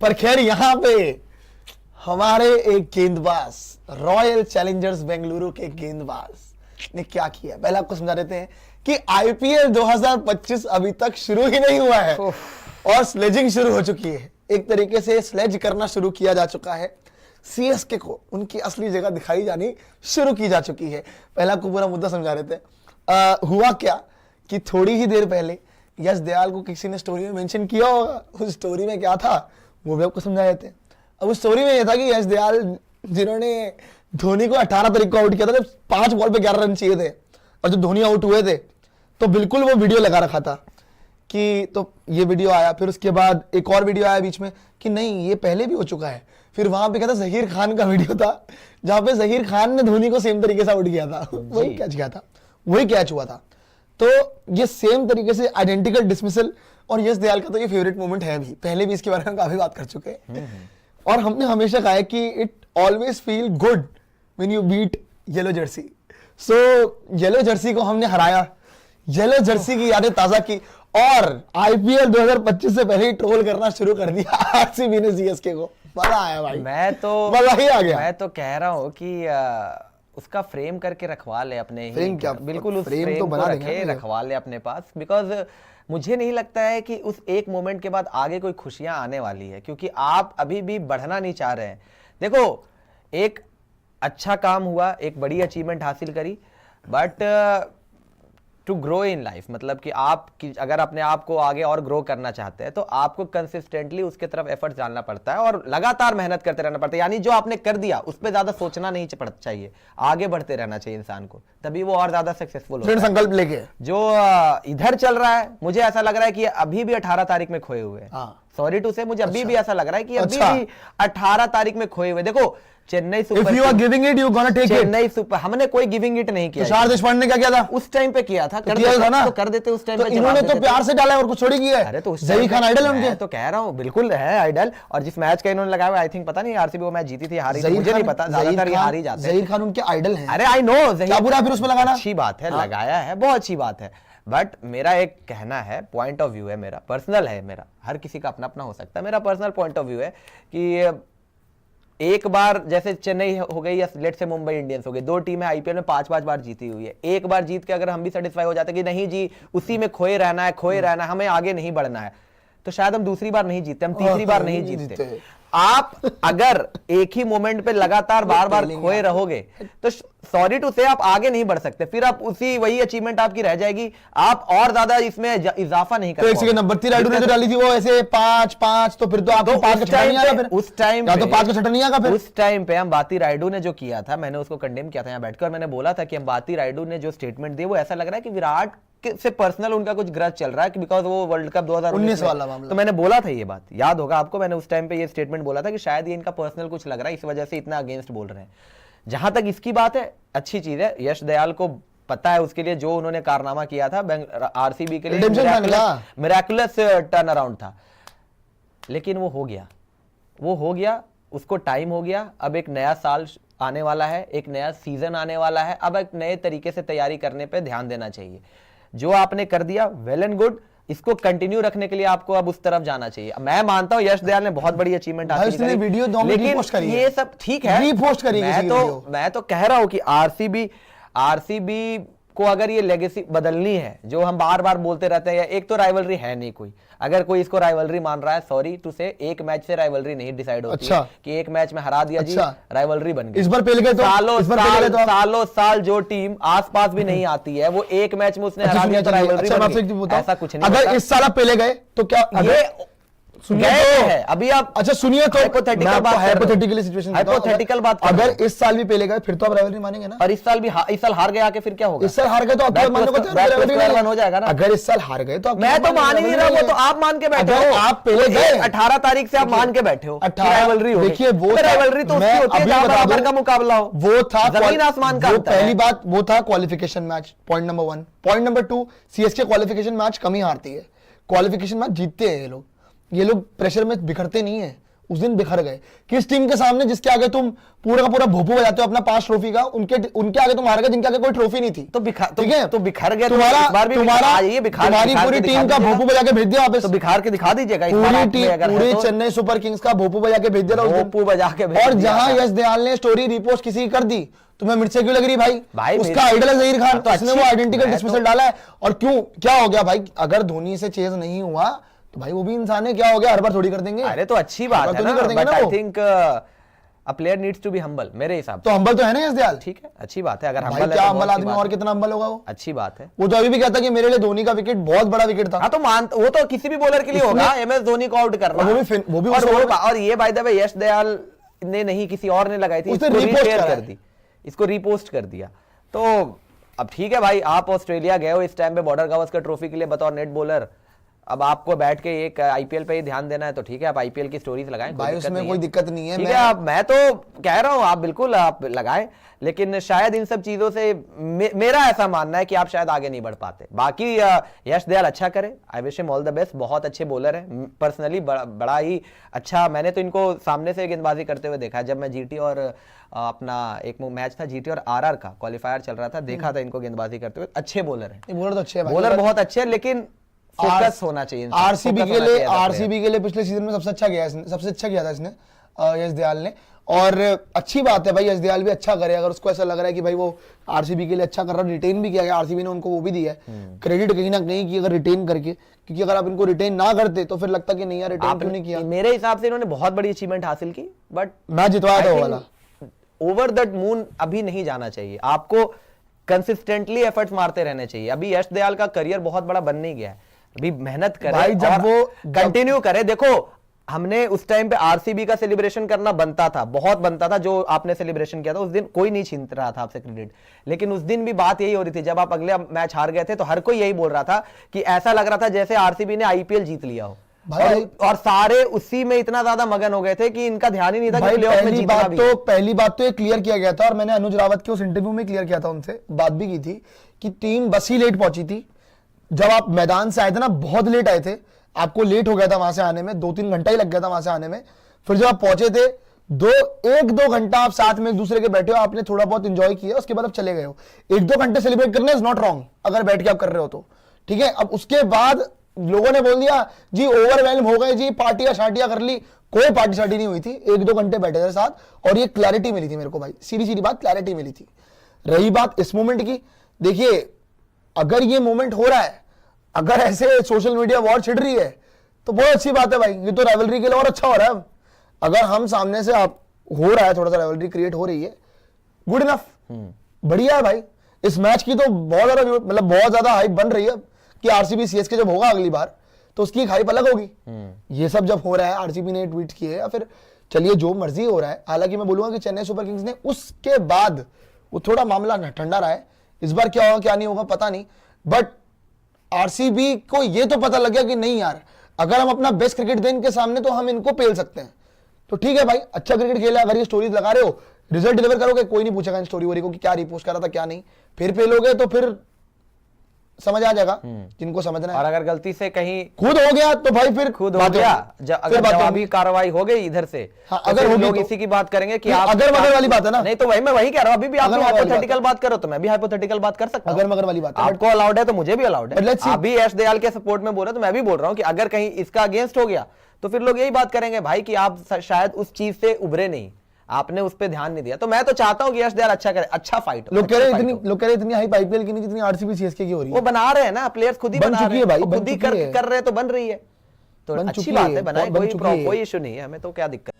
पर खैर यहाँ पे हमारे एक गेंदबाज, रॉयल चैलेंजर्स बेंगलुरु के गेंदबाज ने क्या किया, पहले आपको समझा देते हैं कि आईपीएल 2025 अभी तक शुरू ही नहीं हुआ है और स्लेजिंग शुरू हो चुकी है। एक तरीके से स्लेज करना शुरू किया जा चुका है। सीएसके को उनकी असली जगह दिखाई जानी शुरू की जा चुकी है। पहले आपको पूरा मुद्दा समझा रहे थे। हुआ क्या कि थोड़ी ही देर पहले यश दयाल को किसी ने स्टोरी में मेंशन किया होगा। उस स्टोरी में क्या था वो भी आपको समझा देते हैं। अब उस स्टोरी में यह था कि यश दयाल जिन्होंने धोनी को 18 तारीख को आउट किया था, जब 5 बॉल पे 11 रन चाहिए थे और जब धोनी आउट हुए थे तो बिल्कुल वो वीडियो लगा रखा था कि, तो ये वीडियो आया, फिर उसके बाद एक और वीडियो आया बीच में कि नहीं ये पहले भी हो चुका है। फिर वहां पे क्या था, जहीर खान का वीडियो था जहां पे जहीर खान ने धोनी को सेम तरीके से आउट किया था, वही कैच किया था, वही कैच हुआ था। तो ये सेम तरीके से आइडेंटिकल डिसमिसल, और यश दयाल का तो ये फेवरेट मोमेंट है भी, पहले भी इसके बारे में काफी बात कर चुके हैं। और हमने हमेशा कहा है कि it always feel good when you beat yellow jersey. So yellow jersey को हमने हराया, येलो जर्सी की यादें ताजा की और आईपीएल 2025 से पहले ही ट्रोल करना शुरू कर दिया आरसीबी ने सीएसके को। मजा आया भाई, मजा ही आ गया। मैं तो कह रहा हूँ कि उसका फ्रेम करके रखवा ले अपने ही, क्या बिल्कुल उस फ्रेम तो बना रखे रखवा ले अपने पास, बिकॉज मुझे नहीं लगता है कि उस एक मोमेंट के बाद आगे कोई खुशियां आने वाली है, क्योंकि आप अभी भी बढ़ना नहीं चाह रहे हैं। देखो एक अच्छा काम हुआ, एक बड़ी अचीवमेंट हासिल करी, but to grow in life, मतलब कि आप अगर अपने आप को आगे और ग्रो करना चाहते हैं तो आपको कंसिस्टेंटली उसके तरफ एफर्ट डालना पड़ता है और लगातार मेहनत करते रहना पड़ता है। यानी जो आपने कर दिया उस पर ज्यादा सोचना नहीं चाहिए, आगे बढ़ते रहना चाहिए इंसान को, तभी वो और ज्यादा सक्सेसफुल होता है। संकल्प लेके जो इधर चल रहा है, मुझे ऐसा लग रहा है कि अभी भी 18 तारीख में खोए हुए हैं। सॉरी टू से, मुझे अभी भी ऐसा लग रहा है कि अभी भी 18 तारीख में खोए हुए। देखो Chennai super, If you are giving it, you gonna take Chennai super, हमने कोई गिविंग इट नहीं किया। तुषार देशपांडे ने क्या किया था उस टाइम पे, किया था, कर दिया था ना, तो कर देते उस टाइम पे। इन्होंने तो प्यार से डाला और कुछ छोड़ी किया है। अरे तो जहीर खान आइडल है उनके, तो कह रहा हूँ बिल्कुल है आइडल। और जिस मैच का इन्होंने लगाया, आई थिंक पता नहीं आरसीबी वो मैच जीती थी हारी, मुझे नहीं पता, ज्यादातर ये हार ही जाते हैं। जहीर खान उनके आइडल हैं। अरे आई नो, क्या बुरा फिर उसमें लगाना, अच्छी बात है, लगाया है, बहुत अच्छी बात है। बट मेरा एक कहना है, पॉइंट ऑफ व्यू है मेरा, पर्सनल है मेरा, हर किसी का अपना अपना हो सकता है। मेरा पर्सनल पॉइंट ऑफ व्यू है कि एक बार जैसे चेन्नई हो गई या लेट से मुंबई इंडियंस हो गई, 2 टीमें आईपीएल में 5-5 बार जीती हुई है। एक बार जीत के अगर हम भी सेटिस्फाई हो जाते कि नहीं जी उसी में खोए रहना है, हमें आगे नहीं बढ़ना है, तो शायद हम दूसरी बार नहीं जीतते, हम तीसरी बार नहीं जीतते। आप अगर एक ही मोमेंट पे लगातार बार बार खोए रहोगे तो सॉरी टू से आप आगे नहीं बढ़ सकते, फिर आप वही अचीवमेंट आपकी रह जाएगी, आप और ज्यादा इसमें इजाफा नहीं कर पाओगे। तो एक नंबर 3 राइडू ने जो डाली थी वो ऐसे 5-5, तो फिर तो आपको 5 का छठा नहीं आएगा, फिर उस टाइम या तो 5 का छठा नहीं आएगा। फिर उस टाइम पे अंबाती रायडू ने जो किया था, मैंने उसको कंडेम किया था यहाँ बैठकर, मैंने बोला था कि अंबाती रायडू ने जो स्टेटमेंट दी वो ऐसा लग रहा है कि विराट से पर्सनल उनका कुछ ग्रज चल रहा है कि बिकॉज वो वर्ल्ड कप 2019 वाला मामला, तो मैंने बोला था ये बात, याद होगा आपको, मैंने उस टाइम पे ये स्टेटमेंट बोला था कि शायद ये इनका पर्सनल कुछ लग रहा है, इस वजह से इतना अगेंस्ट बोल रहे हैं। जहां तक इसकी बात है, अच्छी चीज है, यश दयाल को पता है उसके लिए जो उन्होंने कारनामा किया था आरसीबी के लिए, मिरेकुलस टर्न अराउंड था, लेकिन वो हो गया, उसको टाइम हो गया। अब एक नया साल आने वाला है, एक नया सीजन आने वाला है, अब एक नए तरीके से तैयारी करने पे ध्यान देना चाहिए। जो आपने कर दिया वेल एंड गुड, इसको कंटिन्यू रखने के लिए आपको अब उस तरफ जाना चाहिए। मैं मानता हूं यश दयाल ने बहुत बड़ी अचीवमेंट हासिल करी, वीडियो लेकिन ये सब ठीक है, मैं तो कह रहा हूं कि आरसीबी को अगर ये लेगेसी बदलनी है, जो हम बार बार बोलते रहते हैं, एक तो राइवलरी है नहीं कोई, अगर कोई इसको राइवलरी मान रहा है, सॉरी टू से, एक मैच से राइवलरी नहीं डिसाइड होती है कि एक मैच में हरा दिया जी राइवलरी बन गई। इस बार पेल गए तो सालों साल जो टीम आसपास भी नहीं आती है, वो एक मैच में उसने हरा दिया तो राइवलरी बन गई, ऐसा कुछ नहीं। अगर इस साल आप पेले गए तो क्या है अभी आप, अच्छा सुनिए तो हाइपोथेटिकल सिचुएशन, हाइपोथेटिकल बात, अगर इस साल भी पेले गए फिर तो आप राइवलरी मानेंगे ना। और इस साल हार गए आके फिर क्या होगा? इस साल हार गए तो आप हो जाएगा ना। अगर इस साल हार गए तो मैं तो मान ही नहीं रहा, वो तो आप मान के बैठे हो, आप पहले गए 18 तारीख से आप मान के बैठे हो, राइवलरी हो। देखिए वो राइवलरी तो उसकी होती है जहां बराबर का मुकाबला हो, वो था जमीन आसमान का। पहली बात वो था qualification match, point number 1। Point number 2, CSK qualification match कम ही हारती है, क्वालिफिकेशन मैच जीतते हैं ये लोग प्रेशर में बिखरते नहीं है, उस दिन बिखर गए। किस टीम के सामने जिसके आगे तुम पूरा का पूरा भोपू बजाते हो अपना 5 ट्रॉफी का, उनके आगे तुम हार गए जिनके आगे कोई ट्रॉफी नहीं थी। तो बिखर ठीक है, तो बिखर गए। तुम्हारी पूरी टीम का भोपू बजा के भेज दिया वापस। तो बिखार के दिखा दीजिएगा पूरी चेन्नई सुपर किंग्स का भोपू बजा के भेज दिया, भोपू बजा के। और जहां यश दयाल ने स्टोरी रिपोस्ट किसी की कर दी, तुम्हें मिर्चे क्यों लग रही भाई? उसका आइडल है जहीर खान, उसने वो आइडेंटिकल डिस्मिसल डाला है। और क्यों, क्या हो गया भाई? अगर धोनी से चेज नहीं हुआ तो भाई वो भी इंसान है, क्या हो गया? हर बार थोड़ी कर देंगे। अरे तो अच्छी बात है ना, but I think a player needs to be humble मेरे हिसाब से। तो हम्बल तो है ना यश दयाल, ठीक है, अच्छी बात है। अगर हम्बल है, क्या हम्बल आदमी और कितना हम्बल होगा वो? अच्छी बात है। वो तो अभी भी कहता कि मेरे लिए धोनी का विकेट बहुत बड़ा विकेट था। हाँ तो वो तो किसी भी बॉलर के लिए होगा, एमएस धोनी को आउट करना। वो भी और ये बाय द वे यश दयाल ने नहीं, किसी और ने लगाई थी, इसको रीशेयर कर दी, इसको रीपोस्ट कर दिया। तो अब ठीक है भाई, आप ऑस्ट्रेलिया गए हो इस टाइम पे बॉर्डर गावस्कर ट्रॉफी के लिए बतौर नेट बॉलर। अब आपको बैठ के एक आईपीएल पे ही ध्यान देना है, तो ठीक है आप आईपीएल की स्टोरीज लगाएं, भाई उसमें कोई दिक्कत नहीं है। ठीक है, मैं तो कह रहा हूं आप बिल्कुल आप लगाएं, लेकिन शायद इन सब चीजों से मेरा ऐसा मानना है कि आप शायद आगे नहीं बढ़ पाते। बाकी यश दयाल अच्छा करे, I wish him all the best. बहुत अच्छे बॉलर है, पर्सनली बड़ा ही अच्छा। मैंने तो इनको सामने से गेंदबाजी करते हुए देखा है, जब मैं जीटी और अपना एक मैच था जीटी और आरआर का क्वालिफायर चल रहा था, देखा था इनको गेंदबाजी करते हुए। अच्छे बॉलर है, बॉलर तो अच्छे है, बॉलर बहुत अच्छे है, लेकिन फोकस होना चाहिए। आरसीबी के लिए पिछले सीजन में सबसे अच्छा किया था इसने यश दयाल ने। और अच्छी बात है भाई, यश दयाल भी अच्छा करे। अगर उसको ऐसा लग रहा है कि भाई वो आरसीबी के लिए अच्छा कर रहा है, रिटेन भी किया गया, आरसीबी ने उनको वो भी दिया है क्रेडिट कहीं ना कहीं कि अगर रिटेन करके, क्योंकि अगर आप इनको रिटेन ना करते तो फिर लगता कि नहीं यार रिटेन क्यों नहीं किया। मेरे हिसाब से इन्होंने बहुत बड़ी अचीवमेंट हासिल की, बट मैच जितवाया था वो वाला। ओवर दैट मून अभी नहीं जाना चाहिए, आपको कंसिस्टेंटली एफर्ट्स मारते रहने चाहिए। अभी यश दयाल का करियर बहुत बड़ा बन नहीं गया है, अभी मेहनत करे भाई, जब वो कंटिन्यू करे। देखो हमने उस टाइम पे आरसीबी का सेलिब्रेशन करना बनता था, बहुत बनता था, जो आपने सेलिब्रेशन किया था उस दिन कोई नहीं छीन रहा था आपसे क्रेडिट। लेकिन उस दिन भी बात यही हो रही थी, जब आप अगले मैच हार गए थे तो हर कोई यही बोल रहा था कि ऐसा लग रहा था जैसे आरसीबी ने आईपीएल जीत लिया हो। और सारे उसी में इतना ज्यादा मगन हो गए थे कि इनका ध्यान ही नहीं था कि प्लेऑफ में जीतना भी है। पहली बात तो ये क्लियर किया गया था, और मैंने अनुज रावत के उस इंटरव्यू में क्लियर किया था, उनसे बात भी की थी कि टीम बस ही लेट पहुंची थी। जब आप मैदान से आए थे ना, बहुत लेट आए थे, आपको लेट हो गया था वहां से आने में, 2-3 घंटा ही लग गया था वहां से आने में। फिर जब आप पहुंचे थे, 1-2 घंटा आप साथ में एक दूसरे के बैठे हो, आपने थोड़ा बहुत एंजॉय किया, उसके बाद आप चले गए हो। 1-2 घंटे सेलिब्रेट करना इज नॉट रॉन्ग, अगर बैठ के आप कर रहे हो तो ठीक है। अब उसके बाद लोगों ने बोल दिया जी ओवरवेल्म हो गए जी, पार्टियां शार्टियां कर ली। कोई पार्टी शार्टी नहीं हुई थी, 1-2 घंटे बैठे थे साथ, और ये क्लैरिटी मिली थी मेरे को भाई, सीधी बात, क्लैरिटी मिली थी। रही बात इस मोमेंट की, देखिए अगर ये मोमेंट हो रहा है, अगर ऐसे सोशल मीडिया वॉर छिड़ रही है तो बहुत अच्छी बात है भाई, ये तो राइवलरी के लिए और अच्छा हो रहा है। अगर हम सामने से आप हो रहा है, थोड़ा सा राइवलरी क्रिएट हो रही है, गुड इनफ, बढ़िया है भाई। इस मैच की तो बहुत ज्यादा, मतलब बहुत ज्यादा हाइप बन रही है कि आरसीबी सीएसके जब होगा अगली बार तो उसकी एक हाइप अलग होगी। ये सब जब हो रहा है, आरसीबी ने ट्वीट किए या फिर चलिए जो मर्जी हो रहा है, हालांकि मैं बोलूंगा कि चेन्नई सुपर किंग्स ने उसके बाद वो थोड़ा मामला ठंडा रहा है। इस बार क्या होगा क्या नहीं होगा पता नहीं, बट आरसीबी को ये तो पता लग गया कि नहीं यार, अगर हम अपना बेस्ट क्रिकेट दें इनके सामने तो हम इनको पेल सकते हैं। तो ठीक है भाई, अच्छा क्रिकेट खेला, अगर ये स्टोरीज लगा रहे हो, रिजल्ट डिलीवर करोगे, कोई नहीं पूछेगा इन स्टोरी वोरी को कि क्या रिपोस्ट करा था क्या नहीं। फिर पेलोगे तो फिर समझ आ जाएगा जिनको समझना है। और अगर गलती से कहीं खुद हो गया तो भाई फिर खुद हो गया, अगर जवाबी कार्रवाई हो गई इधर से, हाँ, अगर होगी लोग तो इसी की बात करेंगे कि आप अगर मगर वाली बात है ना। नहीं तो मैं वही कह रहा हूं, अभी भी आप हाइपोथेटिकल बात करो तो मैं भी हाइपोथेटिकल बात कर सकता हूं। अगर मगर वाली बात है, आपको अलाउड है तो मुझे भी अलाउड है। आप भी यश दयाल के सपोर्ट में बोल रहे हो तो मैं भी बोल रहा हूं कि अगर कहीं इसका अगेंस्ट हो गया तो फिर लोग यही बात करेंगे भाई कि आप शायद उस चीज से उभरे नहीं, आपने उस पर ध्यान नहीं दिया। तो मैं तो चाहता हूं कि यश दयाल अच्छा करे, अच्छा फाइट। लोग कह रहे इतनी हाइप आईपीएल की नहीं जितनी आरसीबी सीएसके की हो रही है। वो बना रहे हैं ना, प्लेयर्स खुद ही बना रहे हैं, खुद ही कर रहे हैं तो बन रही है। तो अच्छी बात है, बनाए, कोई इशू नहीं है, हमें तो क्या दिक्कत।